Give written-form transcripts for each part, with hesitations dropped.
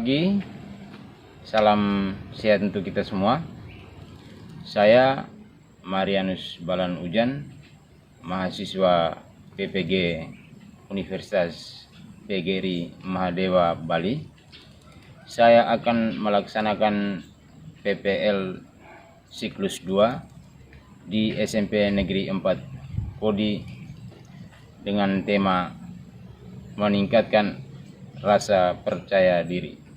pagi, salam sehat untuk kita semua. Saya Marianus Balan Ujan, mahasiswa PPG Universitas PGRI Mahadewa Bali. Saya akan melaksanakan PPL siklus 2 di SMP Negeri 4 Kodi dengan tema meningkatkan rasa percaya diri.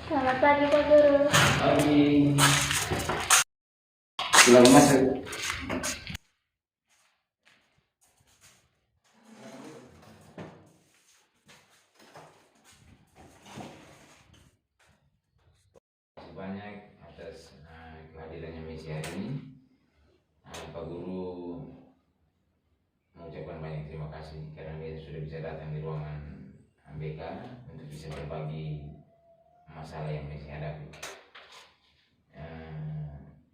Selamat pagi Pak Guru. Pagi. Silakan masuk. Terima kasih banyak atas kehadirannya Messi hari ini. Pak Guru mengucapkan banyak terima kasih karena dia sudah bisa datang di ruangan BK untuk bisa berbagi masalah yang Messi hadapi.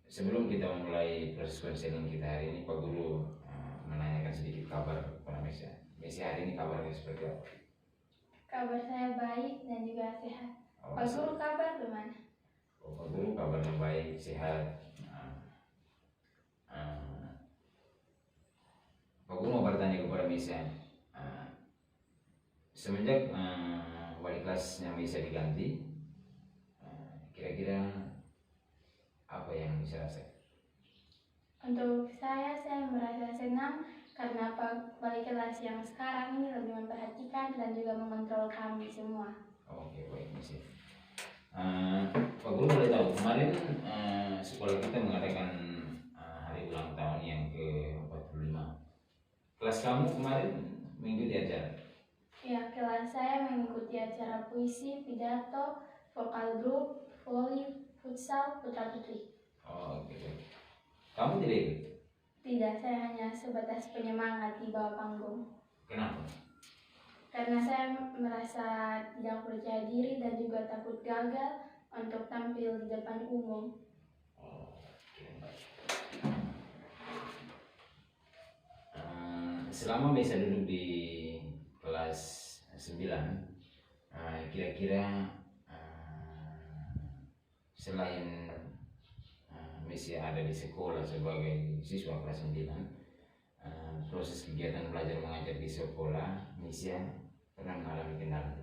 Sebelum kita memulai proses konseling kita hari ini, Pak Guru menanyakan sedikit kabar kepada Messi. Messi hari ini kabarnya seperti apa? Kabar saya baik dan juga sehat. Pak Guru kabar gimana? Pak Guru kabarnya baik, sehat. Pak Guru mau bertanya kepada Messi. Semenjak wali kelasnya Messi diganti, kira-kira apa yang bisa rasakan? Untuk saya merasa senang karena Pak wali kelas yang sekarang ini lebih memperhatikan dan juga mengontrol kami semua. Oke, baik Messi. Pak Guru boleh tahu kemarin sekolah kita mengadakan hari ulang tahun yang ke-45. Kelas kamu kemarin mengikuti acara? Ya, kelas saya mengikuti acara puisi, pidato, vokal grup, voli, futsal, putra putri. Oh, oke. Kamu tidak ikut? Tidak, saya hanya sebatas penyemangat di bawah panggung. Kenapa? Karena saya merasa tidak percaya diri dan juga takut gagal untuk tampil di depan umum. Selama bisa duduk di kelas 9, kira-kira selain Messi ada di sekolah sebagai siswa kelas 9, proses kegiatan belajar mengajar di sekolah Messi pernah mengalami kendala?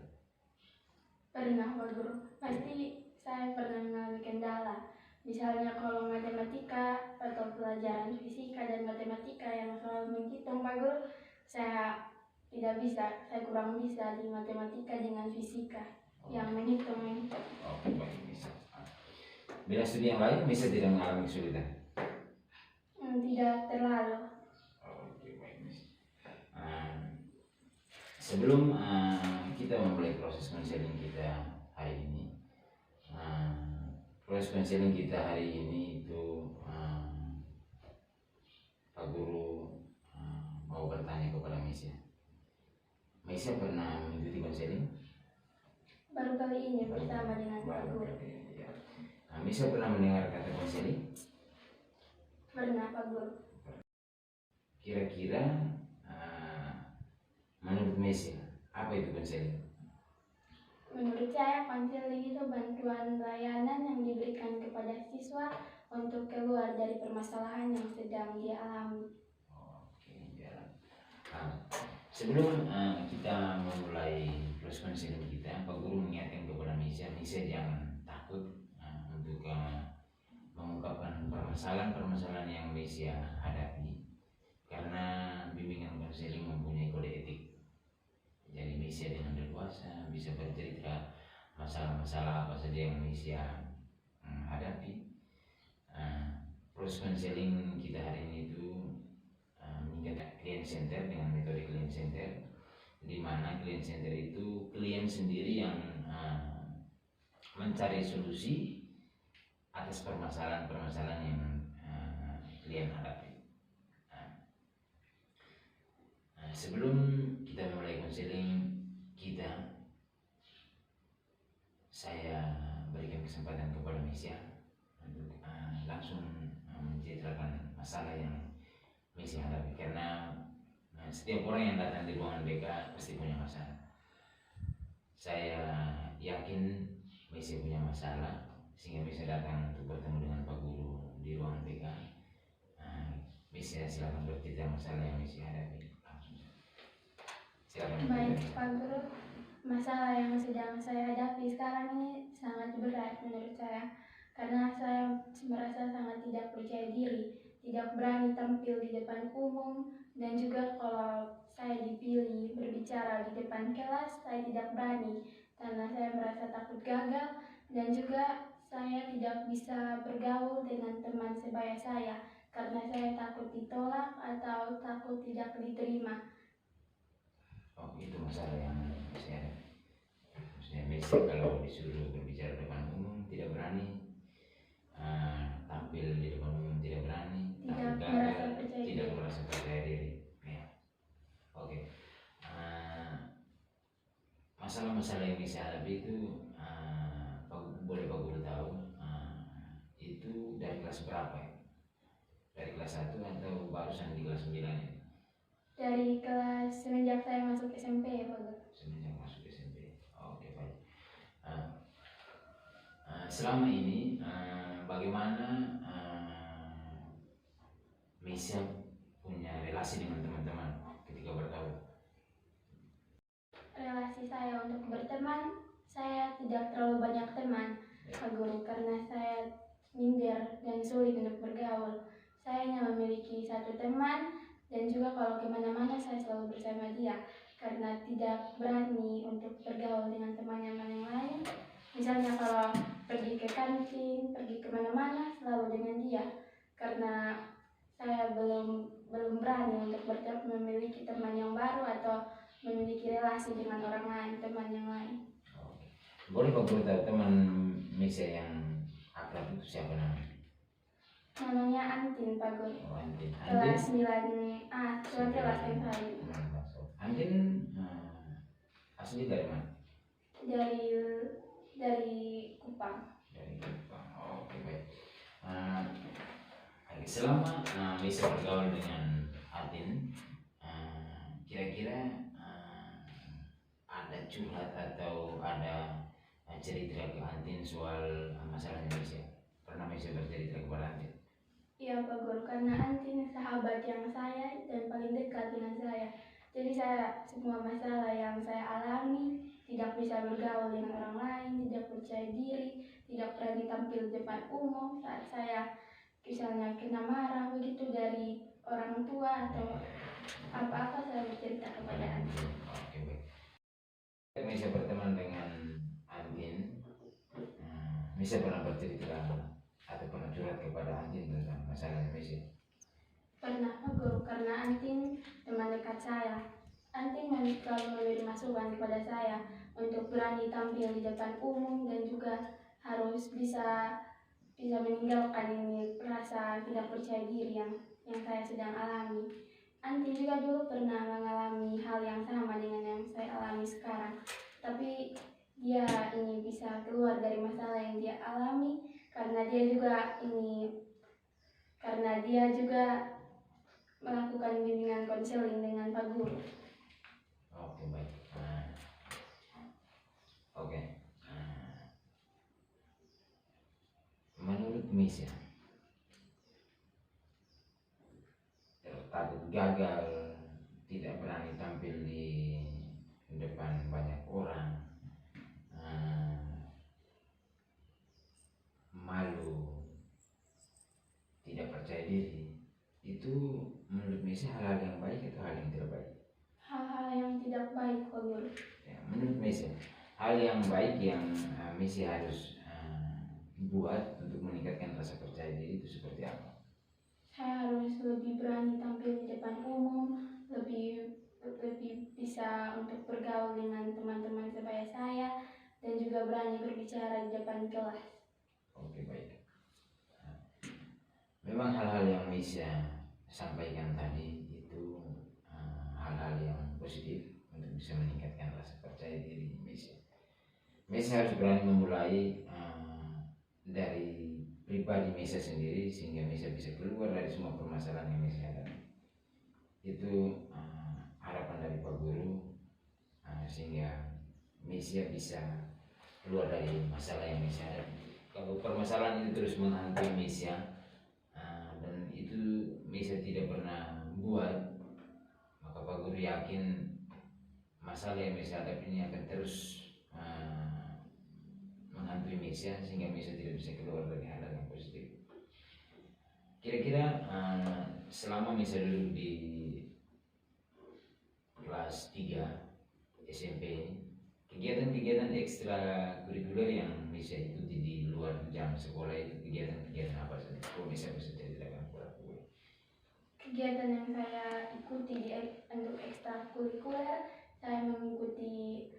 Pernah Pak Guru, pasti saya pernah mengalami kendala. Misalnya kalau matematika atau pelajaran fisika dan matematika yang soal menghitung Pak Guru, saya tidak bisa, saya kurang bisa di matematika dengan fisika yang menghitung. Oke, baik Messi. Bila studi yang lain Messi tidak mengalami kesulitan? Tidak terlalu. Oke, baik Messi. Sebelum kita memulai proses konseling kita hari ini, proses konseling kita hari ini itu Pak Guru mau bertanya kepada Messi. Messi pernah mengikuti konseling? Baru kali ini bersama dengan Pak Guru. Messi pernah mendengar kata konseling? Pernah Pak Guru. Kira-kira menurut Messi apa itu konseling? Menurut saya konseling itu bantuan layanan yang diberikan kepada siswa untuk keluar dari permasalahan yang sedang dia alami. Oke, jalan. Sebelum kita memulai proses konseling kita, Pak Guru mengingatkan kepada Messi jangan takut untuk mengungkapkan permasalahan-permasalahan yang Mesia hadapi, karena bimbingan konseling mempunyai kode etik. Jadi Mesia dengan leluasa bisa bercerita masalah-masalah apa saja yang Mesia hadapi. Proses konseling kita hari ini itu meningkatkan client center dengan metode client center, di mana client center itu klien sendiri yang mencari solusi atas permasalahan-permasalahan yang klien hadapi. Sebelum kita mulai konseling kita, saya berikan kesempatan kepada Mesia untuk langsung menceritakan masalah yang Mesia hadapi, karena setiap orang yang datang di ruangan BK pasti punya masalah. Saya yakin Mesia punya masalah sehingga bisa datang untuk bertemu dengan Pak Guru di ruangan BK. Mesia silakan bercerita masalah yang Mesia hadapi. Silakan. Baik Pak Guru, masalah yang sedang saya hadapi sekarang ini sangat berat menurut saya, karena saya merasa sangat tidak percaya diri, tidak berani tampil di depan umum, dan juga kalau saya dipilih berbicara di depan kelas, saya tidak berani karena saya merasa takut gagal, dan juga saya tidak bisa bergaul dengan teman sebaya saya karena saya takut ditolak atau takut tidak diterima. Oh, itu masalah yang saya hadapi. Maksudnya Mesia kalau disuruh berbicara depan umum tidak berani, tampil di depan umum tidak berani, tidak merasa percaya diri. Ya. Oke. Masalah-masalah yang Mesia hadapi itu boleh Pak Guru tahu itu dari kelas berapa ya? Dari kelas 1 atau barusan di kelas 9 ya? Dari kelas semenjak saya masuk SMP ya Pak Guru. Semenjak masuk SMP. Oke, baik. Selama ini bagaimana Mesia punya relasi dengan teman-teman ketika bergaul? Relasi saya untuk berteman, saya tidak terlalu banyak teman Pak Guru, karena saya minder dan sulit untuk bergaul. Saya hanya memiliki satu teman, dan juga kalau kemana-mana saya selalu bersama dia, karena tidak berani untuk bergaul dengan teman-teman yang lain. Misalnya kalau pergi ke kantin, pergi kemana-mana selalu dengan dia, karena saya belum berani untuk memiliki teman yang baru atau memiliki relasi dengan orang lain, teman yang lain. Boleh Pak Guru tahu teman Mesia yang akrab itu siapa namanya? Namanya Antin Pak Guru. Oh, Antin. Kelas 9A, kelas yang saya. Antin asli dari mana? Dari Kupang. Dari Kupang. Oh, oke, baik. Selama Mesia bergaul dengan Antin, kira-kira ada curhat atau ada cerita ke Antin soal masalahnya Mesia? Pernah Mesia bercerita kepada Antin? Iya Pak Guru, karena Antin sahabat yang saya dan paling dekat dengan saya. Jadi saya semua masalah yang saya alami, tidak bisa bergaul dengan orang lain, tidak percaya diri, tidak berani tampil di depan umum saat saya misalnya kena marah begitu dari orang tua atau apa-apa, saya bercerita kepada Antin. Oke, baik. Mesia berteman dengan Antin, Mesia pernah bercerita atau pernah curhat kepada Antin tentang masalah Mesia? Pernah Pak Guru, karena Antin teman dekat saya. Antin selalu memberi masukan kepada saya untuk berani tampil di depan umum, dan juga harus bisa meninggalkan ini rasa tidak percaya diri yang saya sedang alami. Antin juga dulu pernah mengalami hal yang sama dengan yang saya alami sekarang, tapi dia ini bisa keluar dari masalah yang dia alami karena dia juga melakukan bimbingan konseling dengan Pak Guru. Oke, baik. Oke. Menurut Mesia, takut gagal, tidak berani tampil di depan banyak orang, malu, itu menurut Messi hal-hal yang baik atau hal yang tidak baik? Hal-hal yang tidak baik Pak Guru. Ya, menurut Messi hal yang baik yang Messi harus buat untuk meningkatkan rasa percaya diri itu seperti apa? Saya harus lebih berani tampil di depan umum, lebih bisa untuk bergaul dengan teman-teman sebaya saya, dan juga berani berbicara di depan kelas. Oke, baik. Memang hal-hal yang Messi sampaikan tadi itu hal-hal yang positif untuk bisa meningkatkan rasa percaya diri Messi. Messi harus berani memulai dari pribadi Messi sendiri sehingga Messi bisa keluar dari semua permasalahan yang Messi hadapi. Itu harapan dari Pak Guru sehingga Messi bisa keluar dari masalah yang Messi hadapi. Kalau permasalahan itu terus menghantui Messi dan itu Messi tidak pernah buat, maka Pak Guru yakin masalah yang Messi hadapi ini akan terus menghantui Messi sehingga Messi tidak bisa keluar dari hal yang positif. Kira-kira selama Messi duduk di kelas 3 SMP, kegiatan-kegiatan ekstra kurikuler yang Messi ikuti di luar jam sekolah itu kegiatan-kegiatan apa saja? Kok Messi bisa ceritakan kepada aku? Kegiatan yang saya ikuti untuk ekstrakurikuler, saya mengikuti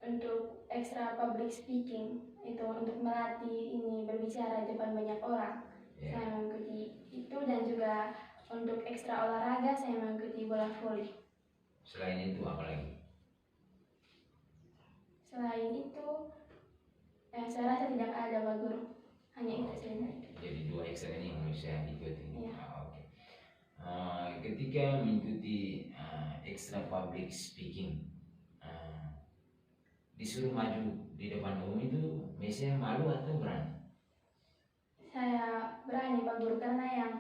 untuk ekstra public speaking, itu untuk melatih ini berbicara di depan banyak orang. Yeah. Saya mengikuti itu, dan juga untuk ekstra olahraga saya mengikuti bola voli. Selain itu apa lagi? Selain itu, saya rasa tidak ada Pak Guru, hanya itu saja. Jadi 2 ekstra ini yang bisa ikuti. Iya. Oke. Ketika mengikuti ekstra public speaking, disuruh maju di depan umum itu Messi malu atau berani? Saya berani Pak Guru, karena yang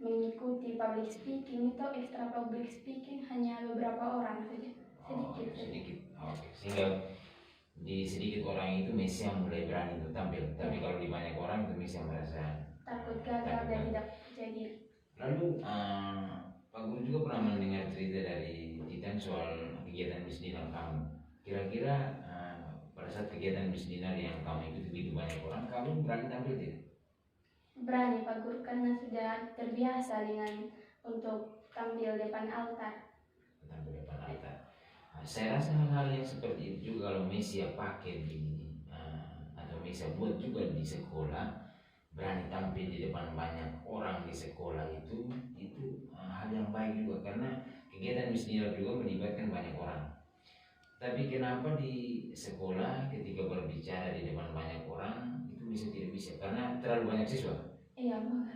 mengikuti public speaking itu ekstra public speaking hanya beberapa orang saja, sedikit. Oke. Sehingga di sedikit orang itu Messi yang mulai berani untuk tampil, tapi kalau di banyak orang itu Messi yang merasa takut gagal dan tidak percaya diri. Lalu Pak Guru juga pernah mendengar cerita dari Titan soal kegiatan Miss Dinar kamu. Kira-kira pada saat kegiatan Miss Dinar yang kamu ikuti begitu banyak orang, kamu berani tampil tidak? Berani Pak Guru, karena sudah terbiasa dengan untuk tampil depan altar. Tampil depan altar. Saya rasa hal-hal yang seperti itu juga kalau Messi pakai atau Messi buat juga di sekolah, berani tampil di depan banyak orang di sekolah itu hal yang baik juga, karena kegiatan Miss Dinar juga melibatkan banyak orang. Tapi kenapa di sekolah ketika berbicara di depan banyak orang itu bisa tidak bisa, karena terlalu banyak siswa. Iya Pak.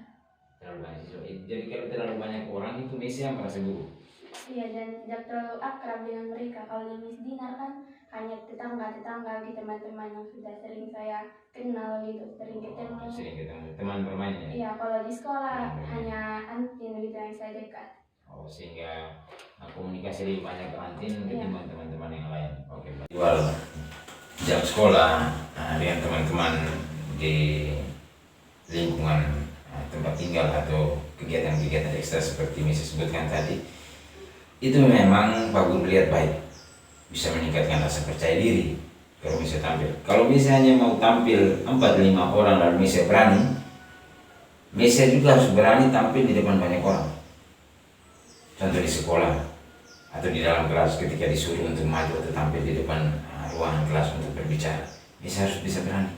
Terlalu banyak siswa. Jadi kalau terlalu banyak orang itu Messi yang merasa buruk. Iya, dan tidak terlalu akrab dengan mereka. Kalau di Miss Dinar kan hanya tetangga gitu, teman-teman yang sudah sering saya kenal gitu, sering ketemu. Sering ketemu teman bermainnya. Iya, kalau di sekolah hanya antin gitu yang saya dekat. Sehingga komunikasi lebih banyak ke antin ketimbang teman-teman yang lain. Oke. Jual jam sekolah dengan teman-teman di lingkungan tempat tinggal atau kegiatan-kegiatan ekstra seperti Messi sebutkan tadi, itu memang Pak Guru lihat baik, bisa meningkatkan rasa percaya diri kalau Messi tampil. Kalau Messi hanya mau tampil 4-5 orang lalu Messi berani, Messi juga harus berani tampil di depan banyak orang. Contoh di sekolah atau di dalam kelas ketika disuruh untuk maju atau tampil di depan ruangan kelas untuk berbicara, Messi harus bisa berani.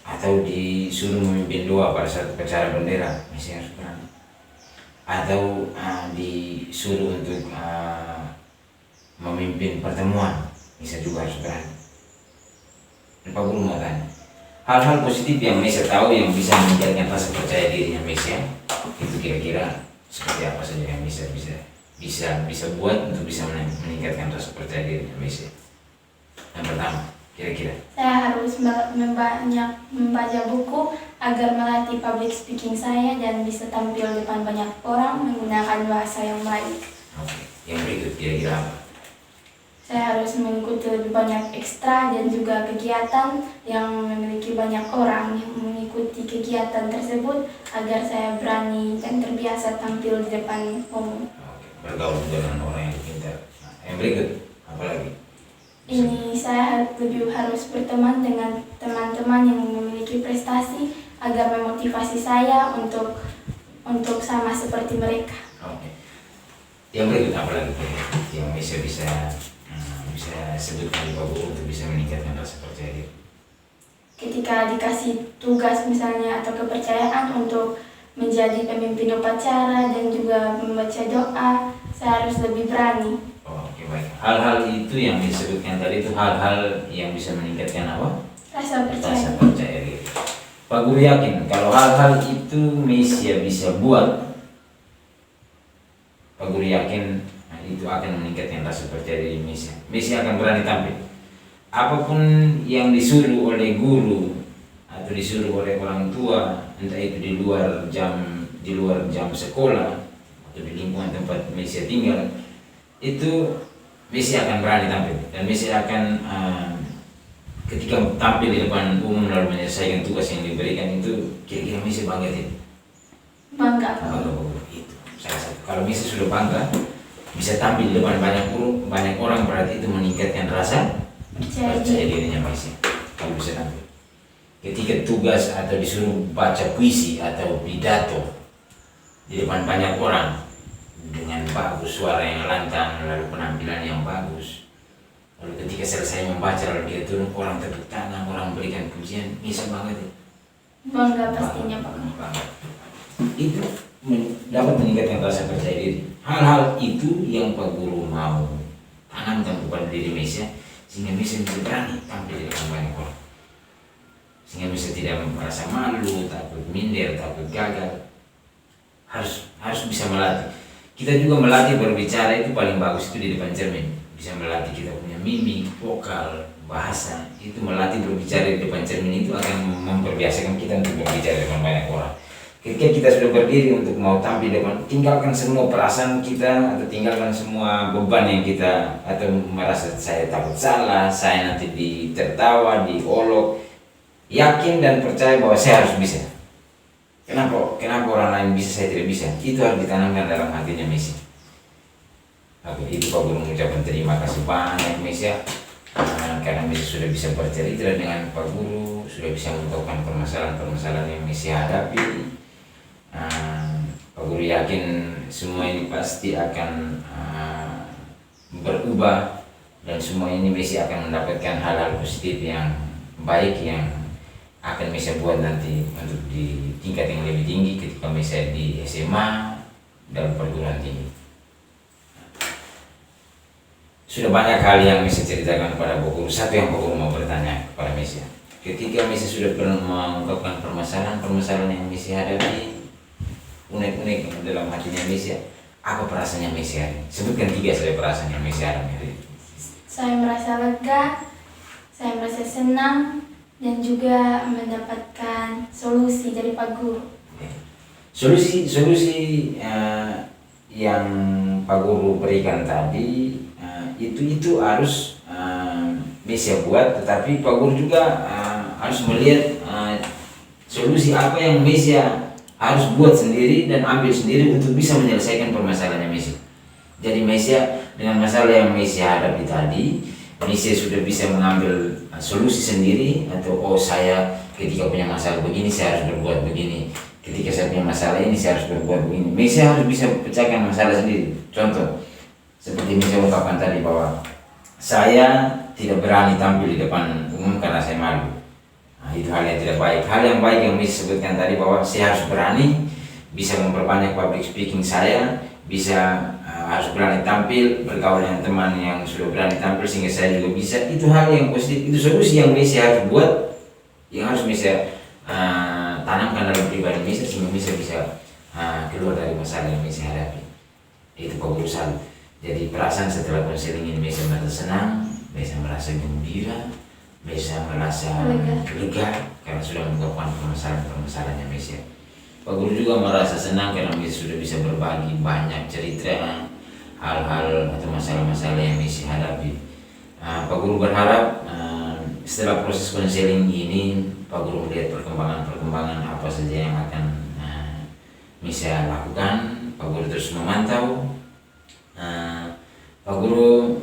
Atau disuruh memimpin doa pada saat upacara bendera, Messi harus berani. Atau disuruh untuk memimpin pertemuan, Messi juga harus berani. Dan Pak Guru mau tanya, hal-hal positif yang Messi tahu yang bisa meningkatkan rasa percaya dirinya Messi, itu kira-kira seperti apa saja yang bisa buat untuk bisa meningkatkan rasa percaya dirinya Messi? Yang pertama, kira-kira Saya harus banyak membaca buku agar melatih public speaking saya dan bisa tampil depan banyak orang menggunakan bahasa yang baik. Oke. Yang berikut kira-kira apa? saya harus mengikuti lebih banyak ekstra dan juga kegiatan yang memiliki banyak orang yang mengikuti kegiatan tersebut agar saya berani dan terbiasa tampil di depan umum. Oke, bergaul dengan orang yang pintar. Nah, yang berikut apa lagi? Ini saya lebih harus berteman dengan teman-teman yang memiliki prestasi agar memotivasi saya untuk sama seperti mereka. Oke. Yang berikut apa lagi yang bisa sebutkan di Pak Guru untuk bisa meningkatkan rasa percaya diri? Ketika dikasih tugas misalnya atau kepercayaan untuk menjadi pemimpin upacara dan juga membaca doa, saya harus lebih berani. Oke, baik. Hal-hal itu yang disebutkan tadi itu hal-hal yang bisa meningkatkan apa? Rasa Rasa percaya. percaya diri. Pak Guru yakin kalau hal-hal itu Mesia bisa buat, Pak Guru yakin itu akan meningkatkan rasa percaya diri Mesia. Mesia akan berani tampil. Apapun yang disuruh oleh guru atau disuruh oleh orang tua, entah itu di luar jam sekolah atau di lingkungan tempat Mesia tinggal, itu Mesia akan berani tampil dan Mesia akan ketika tampil di depan umum lalu menyelesaikan tugas yang diberikan itu kira-kira Mesia bangga tidak? Bangga. Itu salah satu. Kalau Mesia sudah bangga bisa tampil di depan banyak orang berarti itu meningkatkan rasa percaya dirinya Mesia. Kalau bisa tampil ketika tugas atau disuruh baca puisi atau pidato di depan banyak orang dengan bagus, suara yang lantang, lalu penampilan yang bagus, lalu ketika selesai membaca lalu dia turun, orang tepuk tangan, orang berikan pujian, bisa banget ya? Bangga pastinya Pak. Bangga. Itu dapat meningkatkan rasa percaya diri. Hal-hal itu yang Pak Guru mau tanamkan kepada diri Mesia sehingga Mesia bisa berani tampil di depan banyak orang, sehingga Mesia tidak merasa malu, takut minder, takut gagal. Harus bisa melatih. Kita juga melatih berbicara itu paling bagus itu di depan cermin. Bisa melatih kita punya mimik, vokal, bahasa. Itu melatih berbicara di depan cermin itu akan memperbiasakan kita untuk berbicara dengan banyak orang. Ketika kita sudah berdiri untuk mau tampil depan, tinggalkan semua perasaan kita atau tinggalkan semua beban yang kita atau merasa saya takut salah, saya nanti ditertawa, diolok. Yakin dan percaya bahwa saya harus bisa. Kenapa orang lain bisa, saya tidak bisa? Itu harus ditanamkan dalam hatinya Mesia. Oke, itu Pak Guru mengucapkan terima kasih banyak Mesia karena Mesia sudah bisa bercerita dengan Pak Guru, sudah bisa mengungkapkan permasalahan-permasalahan yang Mesia hadapi. Pak Guru yakin semua ini pasti akan berubah dan semua ini Mesia akan mendapatkan hal-hal positif yang baik yang akan Mesia buat nanti untuk di tingkat yang lebih tinggi ketika Mesia di SMA dan perguruan tinggi. Sudah banyak hal yang Mesia ceritakan kepada Pak Guru. Satu yang Pak Guru mau bertanya kepada Mesia, ketika Mesia sudah pernah mengungkapkan permasalahan yang Mesia hadapi, unek-unek dalam hatinya Mesia, apa perasaannya Mesia hari ini? Sebutkan 3 saja perasaan yang Mesia alami hari ini. Saya merasa lega, saya merasa senang, dan juga mendapatkan solusi dari Pak Guru. Solusi yang Pak Guru berikan tadi itu harus Mesia buat, tetapi Pak Guru juga harus melihat solusi apa yang Mesia harus buat sendiri dan ambil sendiri untuk bisa menyelesaikan permasalahannya Mesia. Jadi Mesia dengan masalah yang Mesia hadapi tadi, Mesia sudah bisa mengambil solusi sendiri atau saya ketika punya masalah begini saya harus berbuat begini, ketika saya punya masalah ini saya harus berbuat begini. Mesia harus bisa pecahkan masalah sendiri. Contoh seperti Mesia ungkapkan tadi bahwa saya tidak berani tampil di depan umum karena saya malu. Itu hal yang tidak baik. Hal yang baik yang Mesia sebutkan tadi bahwa saya harus berani, bisa memperbanyak public speaking saya, bisa harus berani tampil, bergaul dengan teman yang sudah berani tampil sehingga saya juga bisa. Itu hal yang positif, itu solusi yang Mesia harus buat, yang harus Mesia tanamkan dalam pribadi Mesia sehingga Mesia bisa keluar dari masalah yang Mesia hadapi. Itu Pak Guru salut. Jadi perasaan setelah konseling ini Mesia merasa senang, Mesia merasa gembira, Mesia merasa lega karena sudah mengungkapkan permasalahan-permasalahannya Mesia. Pak Guru juga merasa senang karena Mesia sudah bisa berbagi banyak cerita, hal-hal atau masalah-masalah yang Mesia hadapi Pak Guru berharap setelah proses konseling ini Pak Guru melihat perkembangan apa saja yang akan Misha lakukan. Pak Guru terus memantau. Pak Guru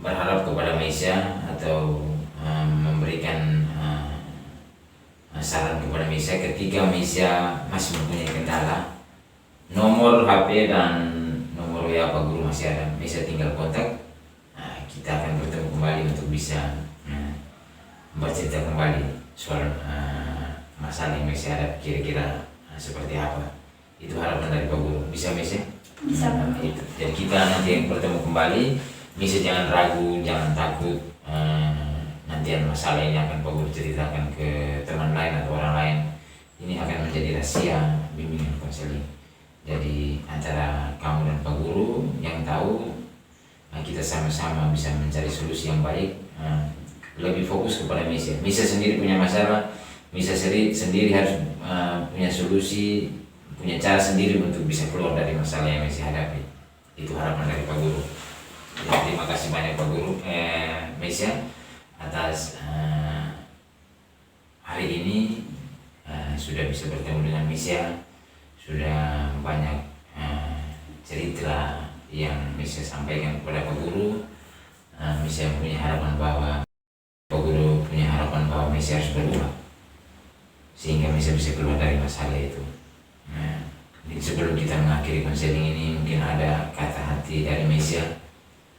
berharap kepada Misha atau memberikan saran kepada Misha ketika Misha masih mempunyai kendala. Nomor HP dan nomor WA Pak Guru masih ada. Misha tinggal kontak. Kita akan bertemu kembali untuk bisa bercerita kembali soal masalah yang Misha hadapi kira-kira seperti apa. Itu harapan dari Pak Guru. Bisa Misha? Bisa Pak. Itu. Jadi kita nanti bertemu kembali. Misha jangan ragu, jangan takut. Nanti ada masalah ini akan Pak Guru ceritakan ke teman lain atau orang lain. Ini akan menjadi rahasia bimbingan konseling. Jadi antara kamu dan Pak Guru yang tahu, kita sama-sama bisa mencari solusi yang baik. Lebih fokus kepada Misha. Misha sendiri punya masalah, Misha sendiri harus punya solusi, punya cara sendiri untuk bisa keluar dari masalah yang Misha hadapi. Itu harapan dari Pak Guru. Jadi, terima kasih banyak Pak Guru, Misha, atas hari ini sudah bisa bertemu dengan Misha, sudah banyak cerita yang Misha sampaikan kepada Pak Guru. Misha punya harapan bahwa Pak Guru punya harapan bahwa Misha harus berubah sehingga Misha bisa keluar dari masalah itu. Jadi sebelum kita mengakhiri konseling ini, mungkin ada kata hati dari Misha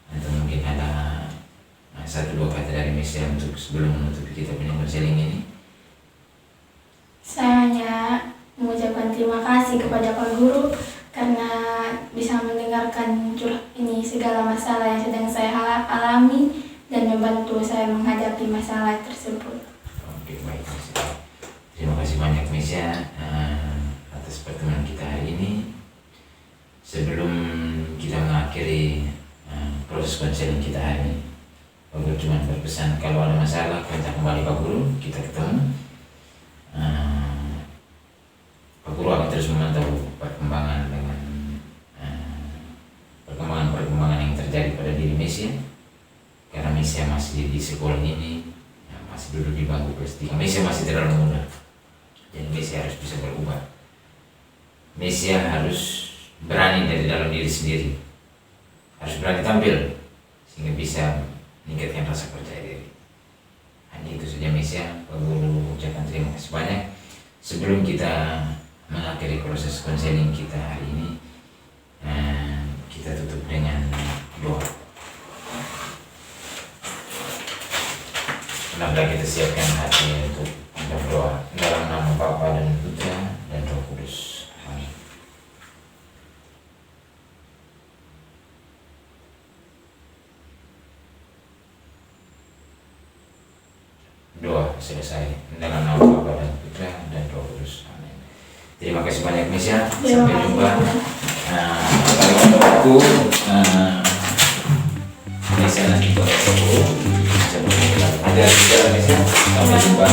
atau mungkin ada satu dua kata dari Misha untuk sebelum menutup kita punya konseling ini. Saya hanya mengucapkan terima kasih kepada Pak Guru karena bisa mendengarkan ini segala masalah yang sedang saya alami dan membantu saya menghadapi masalah tersebut. Oke, baik Misha. Terima kasih banyak Misha atas pertemuan kita hari ini. Sebelum kita mengakhiri proses konseling kita hari ini, Pak Guru cuma berpesan kalau ada masalah kontak kembali Pak Guru, kita ketemu. Pak Guru akan terus memantau perkembangan yang terjadi pada diri Misha, karena Misha masih di sekolah ini, masih duduk di bangku kelas 3. Misha masih terlalu muda, jadi Misha harus bisa berubah. Misha harus berani dari dalam diri sendiri, harus berani tampil sehingga bisa meningkatkan rasa percaya diri. Hanya itu saja Misha. Pak Guru ucapkan terima kasih banyak. Sebelum kita mengakhiri proses konseling kita hari ini, kita tutup dengan doa. Mari kita siapkan hati untuk berdoa dalam nama Bapa dan Putra dan Roh Kudus. Amin. Doa selesai dalam nama Bapa dan Putra dan Roh Kudus. Amin. Terima kasih banyak Misha. Sampai jumpa. Kalau ada waktu, Misha nanti ada Misha. Sampai jumpa.